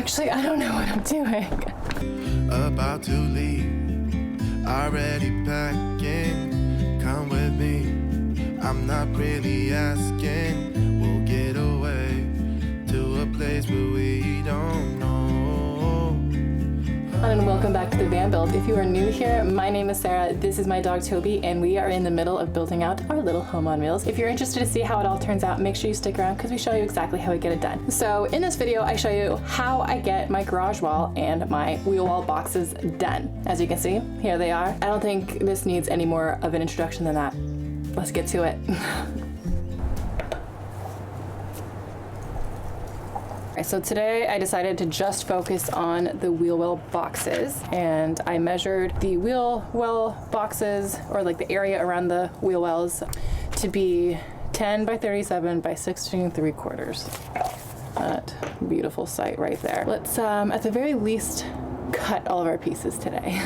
Actually, I don't know what I'm doing. About to leave, already packing. Come with me, I'm not really asking. We'll get away to a place where we don't know. And welcome back to the van build. If you are new here, my name is Sarah, this is my dog Toby, and we are in the middle of building out our little home on wheels. If you're interested to see how it all turns out, make sure you stick around because we show you exactly how we get it done. So in this video, I show you how I get my garage wall and my wheel wall boxes done. As you can see, here they are. I don't think this needs any more of an introduction than that. Let's get to it. So today I decided to just focus on the wheel well boxes, and I measured the wheel well boxes, or like the area around the wheel wells, to be 10 by 37 by 16¾ That beautiful site right there. Let's at the very least cut all of our pieces today.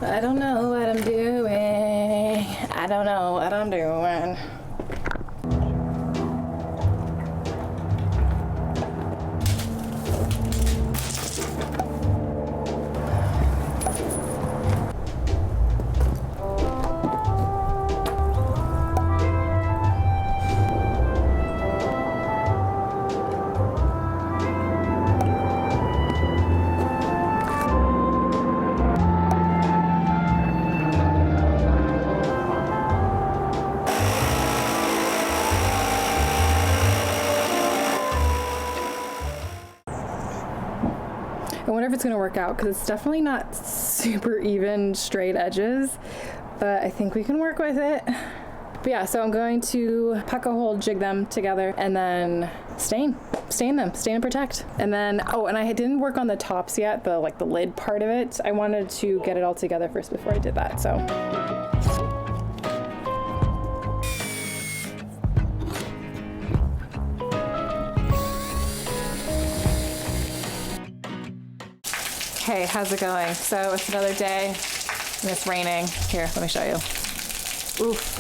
I don't know what I'm doing. I don't know what I'm doing. I wonder if it's gonna work out because it's definitely not super even straight edges, but I think we can work with it. But yeah, so I'm going to puck a hole, jig them together, and then stain and protect. And then, oh, and I didn't work on the tops yet, the lid part of it. I wanted to get it all together first before I did that, so. Hey, how's it going? So it's another day and it's raining. Here, let me show you. Oof.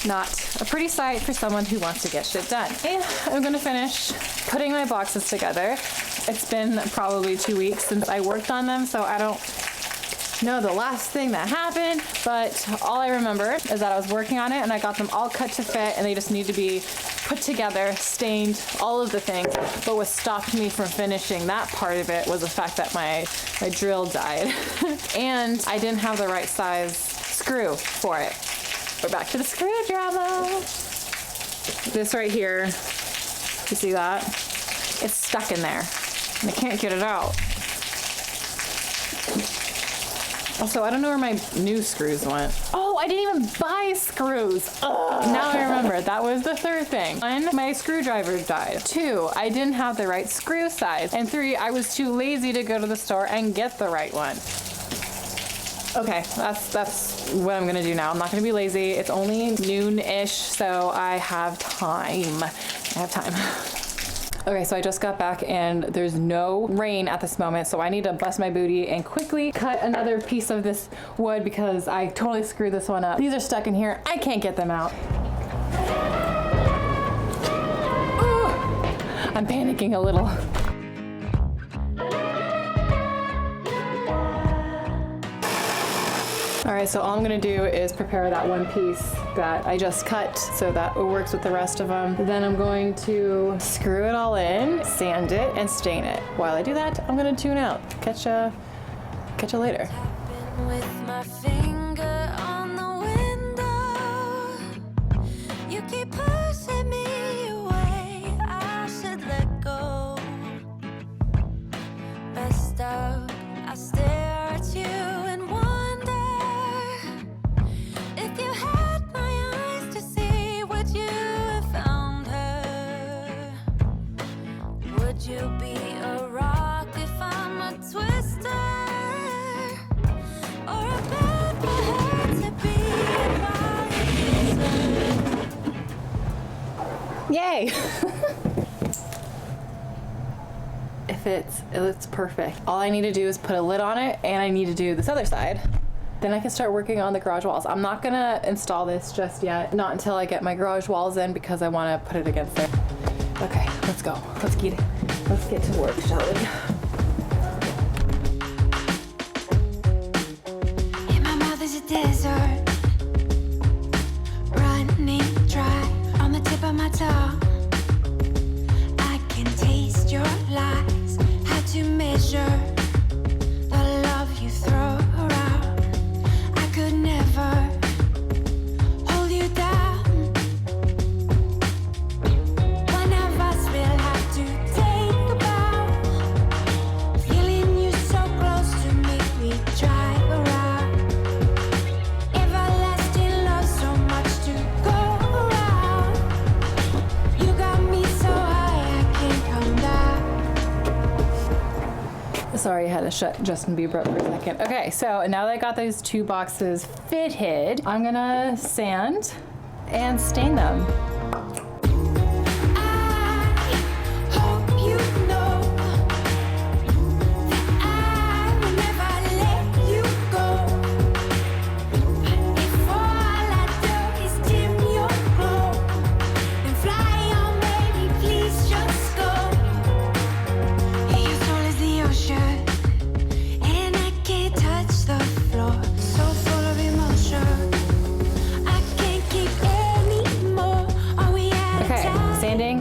Not a pretty sight for someone who wants to get shit done. And I'm gonna finish putting my boxes together. It's been probably 2 weeks since I worked on them, so I don't know the last thing that happened, but all I remember is that I was working on it and I got them all cut to fit and they just need to be put together, stained, all of the things. But what stopped me from finishing that part of it was the fact that my drill died. And I didn't have the right size screw for it. We're back to the screwdriver. This right here, you see that? It's stuck in there and I can't get it out. Also, I don't know where my new screws went. Oh, I didn't even buy screws. Ugh. Now I remember, that was the third thing. 1, my screwdriver died. 2, I didn't have the right screw size. And 3, I was too lazy to go to the store and get the right one. Okay, that's what I'm gonna do now. I'm not gonna be lazy. It's only noon-ish, so I have time. Okay, so I just got back and there's no rain at this moment, so I need to bust my booty and quickly cut another piece of this wood because I totally screwed this one up. These are stuck in here. I can't get them out. Ooh, I'm panicking a little. All right, so all I'm gonna do is prepare that one piece that I just cut so that it works with the rest of them. Then I'm going to screw it all in, sand it, and stain it. While I do that, I'm gonna tune out. Catch ya later. With my finger on the window, you keep pushing me away. I should let go. Messed up, I stare at you and wonder if you had my eyes to see, would you have found her? Would you be a rock if I'm a twister? Or a bed for her to be a. 'Yay! it fits. It looks perfect. All I need to do is put a lid on it, and I need to do this other side. Then I can start working on the garage walls. I'm not gonna install this just yet, not until I get my garage walls in, because I wanna put it against there. Okay, let's go. Let's get to work, shall we? In my mouth is a desert, running dry on the tip of my tongue. I can taste your lies, how to measure the love you throw around. I could never hold you down. One of us will have to take a bow. Feeling you so close to make me drive around. Everlasting love, so much to go around. You got me so high I can't come down. Sorry, I had to shut Justin Bieber up for a second. Okay, so now that I got those 2 boxes fitted, I'm gonna sand and stain them. I hope you know that I will never let you go. If all I do is dim your glow, then fly on, baby, please just go. Your soul is the ocean, and I can't touch the floor. So full of emotion, I can't keep any more. Are we out of Okay, time? sanding.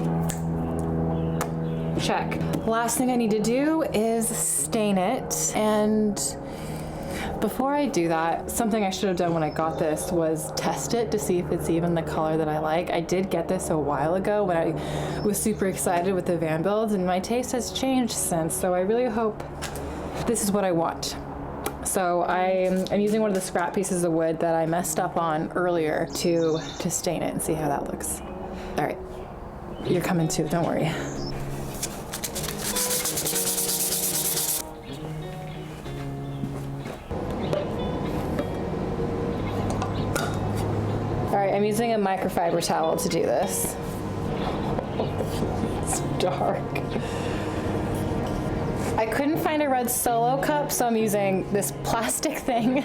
Check. Last thing I need to do is stain it. And before I do that, something I should have done when I got this was test it to see if it's even the color that I like. I did get this a while ago when I was super excited with the van builds, and my taste has changed since. So I really hope this is what I want. So I'm using one of the scrap pieces of wood that I messed up on earlier to stain it and see how that looks. All right, you're coming too, don't worry. All right, I'm using a microfiber towel to do this. It's dark. I couldn't find a red Solo cup, so I'm using this plastic thing.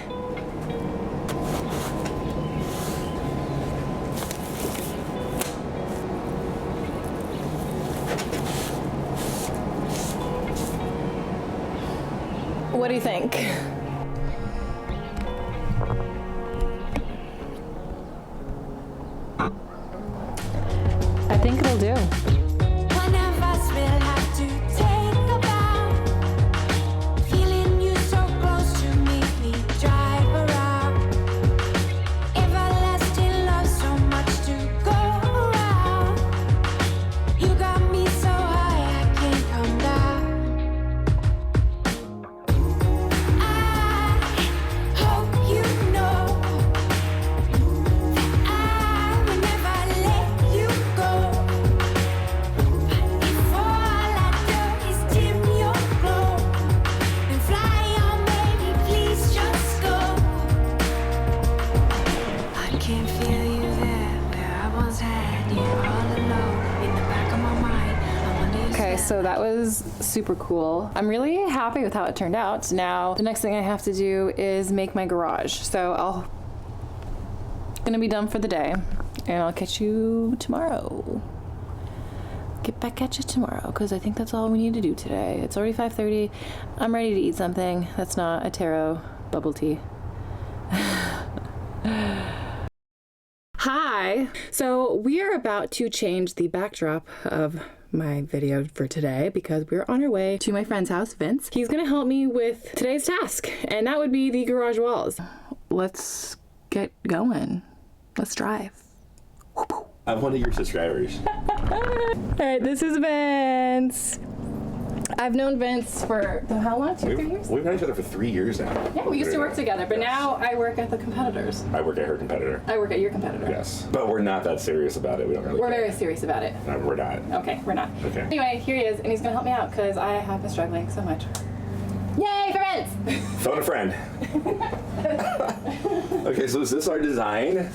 What do you think? I think it'll do. One of us will have to take a bow. Feeling you so close to make me drive around. Everlasting love, so much to go around. You got me so high I can't come down. I hope you know that I will never let you go. If all I do is dim your glow, then fly on, baby, please just go. I can feel you there, where I once had you all alone in the back of my mind. I wonder if Okay, so that was super cool. I'm really happy with how it turned out. Now, the next thing I have to do is make my garage. So I'll gonna be done for the day, and I'll catch you tomorrow. Get back at you tomorrow, because I think that's all we need to do today. It's already 5:30. I'm ready to eat something that's not a taro bubble tea. Hi! So we are about to change the backdrop of my video for today because we're on our way to my friend's house, Vince. He's gonna help me with today's task, and that would be the garage walls. Let's get going. Let's drive. I'm one of your subscribers. All right, this is Vince. I've known Vince for how long? 2-3 years? We've known each other for 3 years now. Yeah, we used to work together, but now I work at the competitors. I work at her competitor. I work at your competitor. Yes. But we're not that serious about it. We don't really We're care. very serious about it. No, we're not. Okay, we're not. Okay. Anyway, here he is, and he's gonna help me out because I have been struggling so much. Yay, for Vince! Phone a friend. Okay, so is this our design?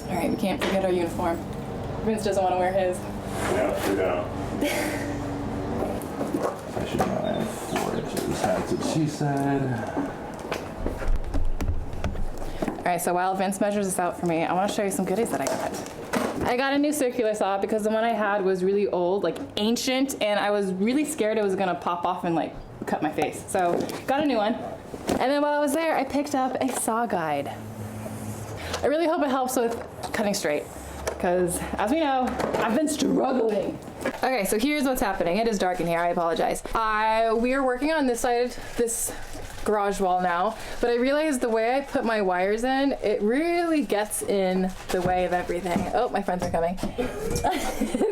All right, we can't forget our uniform. Vince doesn't want to wear his. No, we don't. she said. All right, so while Vince measures this out for me, I want to show you some goodies that I got. I got a new circular saw because the one I had was really old, like ancient, and I was really scared it was gonna pop off and like cut my face. So got a new one. And then while I was there, I picked up a saw guide. I really hope it helps with cutting straight because as we know, I've been struggling. Okay, so here's what's happening. It is dark in here, I apologize. We are working on this side, this garage wall now, but I realized the way I put my wires in, it really gets in the way of everything. Oh, my friends are coming.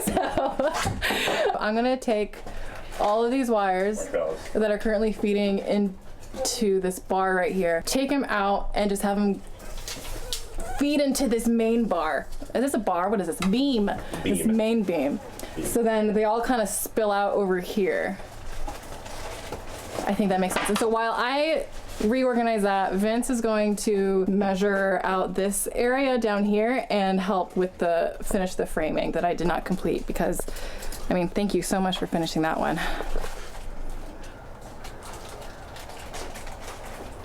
So I'm gonna take all of these wires that are currently feeding into this bar right here, take them out and just have them feed into this main bar. Is this a bar? What is this? Beam. This main beam. So then they all kind of spill out over here. I think that makes sense. And so while I reorganize that, Vince is going to measure out this area down here and help with finish the framing that I did not complete because, I mean, thank you so much for finishing that one.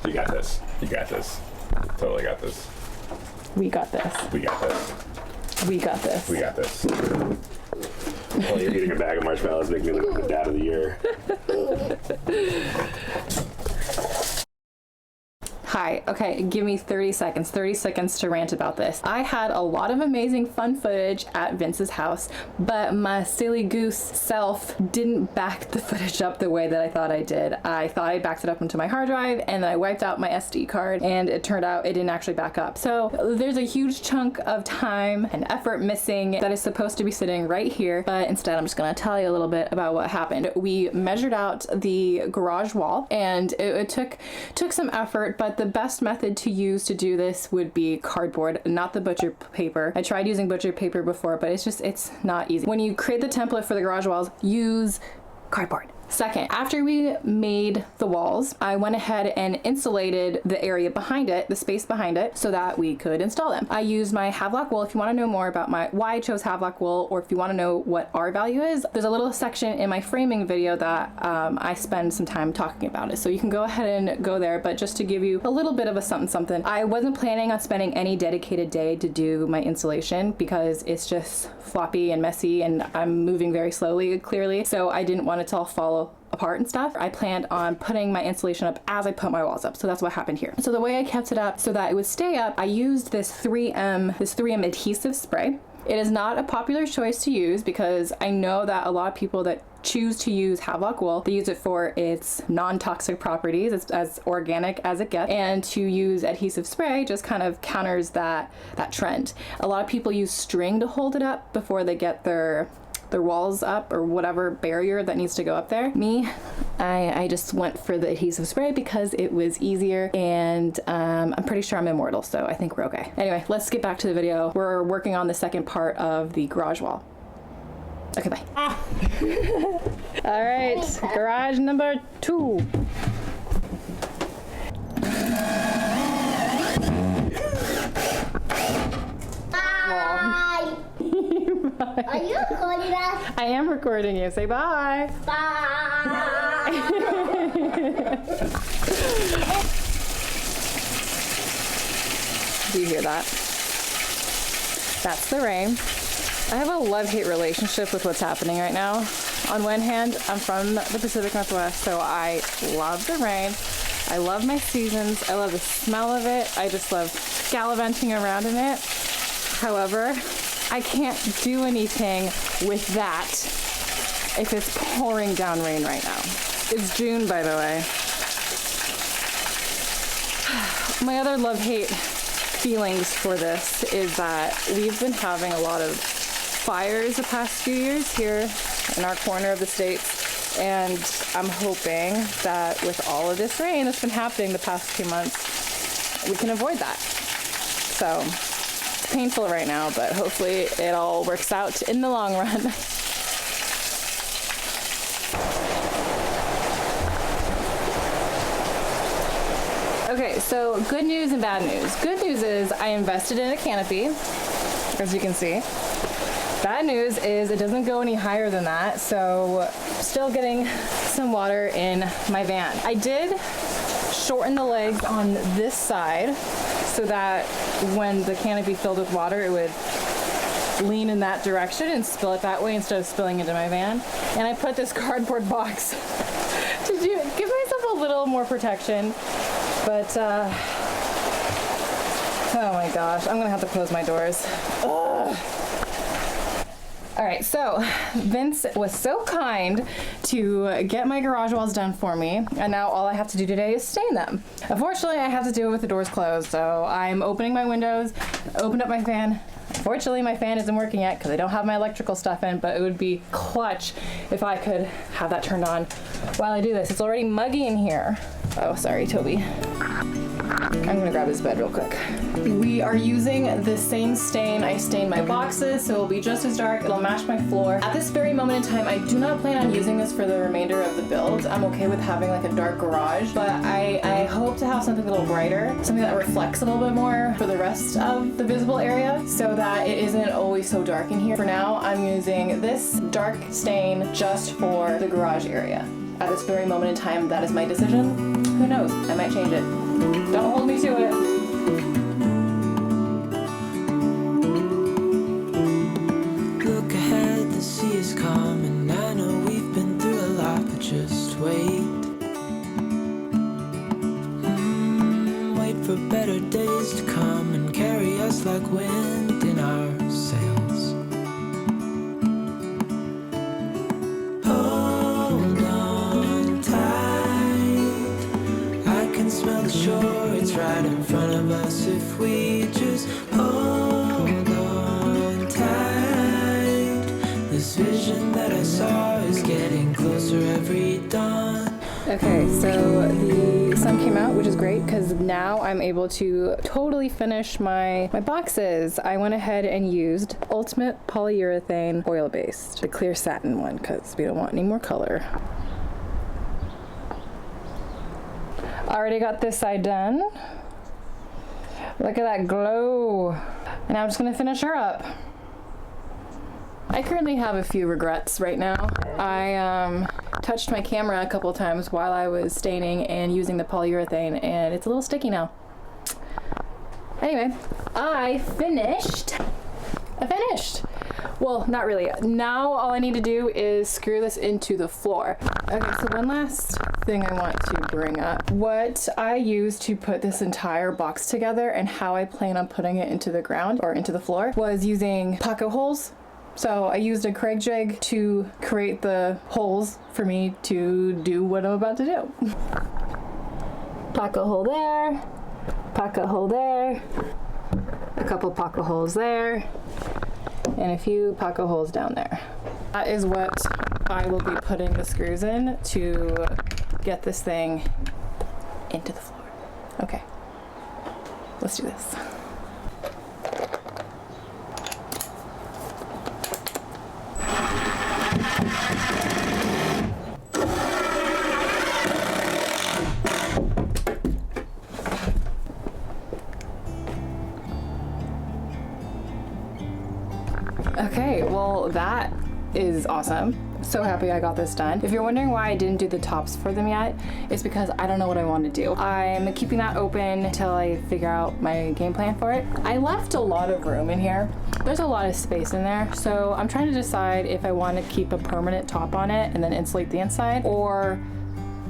You got this. You got this. Totally got this. We got this. We got this. We got this. We got this. Well, you're eating a bag of marshmallows, making me look like the dad of the year. Hi, okay, give me 30 seconds to rant about this. I had a lot of amazing fun footage at Vince's house, but my silly goose self didn't back the footage up the way that I thought I did. I thought I backed it up into my hard drive and then I wiped out my SD card and it turned out it didn't actually back up. So there's a huge chunk of time and effort missing that is supposed to be sitting right here, but instead I'm just gonna tell you a little bit about what happened. We measured out the garage wall and it took some effort, but the best method to use to do this would be cardboard, not the butcher paper. I tried using butcher paper before, but it's not easy. When you create the template for the garage walls, use cardboard. Second, after we made the walls, I went ahead and insulated the area behind it, the space behind it, so that we could install them. I used my Havelock wool. If you want to know more about why I chose Havelock wool, or if you want to know what our value is, there's a little section in my framing video that I spend some time talking about it. So you can go ahead and go there, but just to give you a little bit of a something, I wasn't planning on spending any dedicated day to do my insulation because it's just floppy and messy and I'm moving very slowly, clearly. So I didn't want it to all fall apart and stuff. I planned on putting my insulation up as I put my walls up. So that's what happened here. So the way I kept it up so that it would stay up, I used this 3M adhesive spray. It is not a popular choice to use because I know that a lot of people that choose to use Havelock wool, they use it for its non-toxic properties. It's as organic as it gets, and to use adhesive spray just kind of counters that trend. A lot of people use string to hold it up before they get their walls up or whatever barrier that needs to go up there. Me, I just went for the adhesive spray because it was easier and I'm pretty sure I'm immortal, so I think we're okay. Anyway, let's get back to the video. We're working on the second part of the garage wall. Okay, bye. All right, garage number 2. Are you recording us? I am recording you. Say bye. Bye. Do you hear that? That's the rain. I have a love-hate relationship with what's happening right now. On one hand, I'm from the Pacific Northwest, so I love the rain. I love my seasons. I love the smell of it. I just love gallivanting around in it. However, I can't do anything with that if it's pouring down rain right now. It's June, by the way. My other love-hate feelings for this is that we've been having a lot of fires the past few years here in our corner of the States, and I'm hoping that with all of this rain that's been happening the past 2 months, we can avoid that. So, it's painful right now, but hopefully it all works out in the long run. Okay, so good news and bad news. Good news is I invested in a canopy, as you can see. Bad news is it doesn't go any higher than that, so still getting some water in my van. I did shorten the legs on this side so that when the canopy filled with water, it would lean in that direction and spill it that way instead of spilling into my van. And I put this cardboard box to give myself a little more protection, but oh my gosh, I'm gonna have to close my doors. Ugh. All right, so Vince was so kind to get my garage walls done for me, and now all I have to do today is stain them. Unfortunately, I have to do it with the doors closed, so I'm opening my windows, opened up my fan. Unfortunately, my fan isn't working yet because I don't have my electrical stuff in, but it would be clutch if I could have that turned on while I do this. It's already muggy in here. Oh, sorry, Toby. I'm gonna grab his bed real quick. We are using the same stain I stained my boxes, so it'll be just as dark. It'll match my floor. At this very moment in time, I do not plan on using this for the remainder of the build. I'm okay with having like a dark garage, but I hope to have something a little brighter, something that reflects a little bit more for the rest of the visible area so that it isn't always so dark in here. For now, I'm using this dark stain just for the garage area. At this very moment in time, that is my decision. Who knows? I might change it. Don't hold me to it. Look ahead, the sea is calm, and I know we've been through a lot, but just wait. Wait for better days to come and carry us like wind in our sails. Hold on tight, I can smell the shore, it's right in front of us if we just hold on tight. This vision that I saw is getting closer every dawn. Okay, so the sun came out, which is great because now I'm able to totally finish my boxes. I went ahead and used Ultimate Polyurethane Oil-Based, the clear satin one, because we don't want any more color. Already got this side done. Look at that glow. And I'm just gonna finish her up. I currently have a few regrets right now. I touched my camera a couple times while I was staining and using the polyurethane, and it's a little sticky now. Anyway, I finished. Well, not really. Now all I need to do is screw this into the floor. Okay, so one last thing I want to bring up. What I used to put this entire box together and how I plan on putting it into the ground or into the floor was using pocket holes. So I used a Craig jig to create the holes for me to do what I'm about to do. Pocket hole there, pocket hole there, a couple pocket holes there, and a few pocket holes down there. That is what I will be putting the screws in to get this thing into the floor. Okay, let's do this. Okay, well that is awesome. So happy I got this done. If you're wondering why I didn't do the tops for them yet, it's because I don't know what I want to do. I'm keeping that open until I figure out my game plan for it. I left a lot of room in here. There's a lot of space in there, so I'm trying to decide if I want to keep a permanent top on it and then insulate the inside, or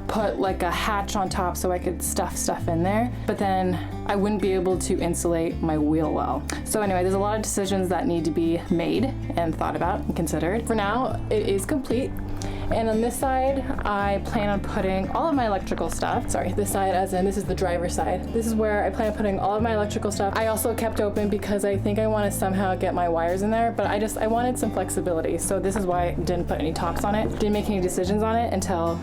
put like a hatch on top so I could stuff stuff in there, but then I wouldn't be able to insulate my wheel well. So anyway, there's a lot of decisions that need to be made and thought about and considered. For now, it is complete. And on this side, I plan on putting all of my electrical stuff. Sorry, this side as in this is the driver's side. This is where I plan on putting all of my electrical stuff. I also kept open because I think I want to somehow get my wires in there, but I wanted some flexibility. So this is why I didn't put any tops on it. Didn't make any decisions on it until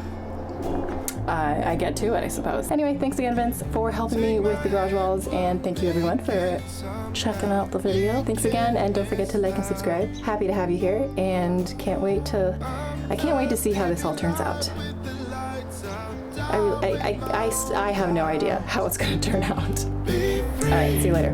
I get to it, I suppose. Anyway, thanks again, Vince, for helping me with the garage walls, and thank you everyone for checking out the video. Thanks again, and don't forget to like and subscribe. Happy to have you here, and I can't wait to see how this all turns out. I have no idea how it's gonna turn out. All right, see you later.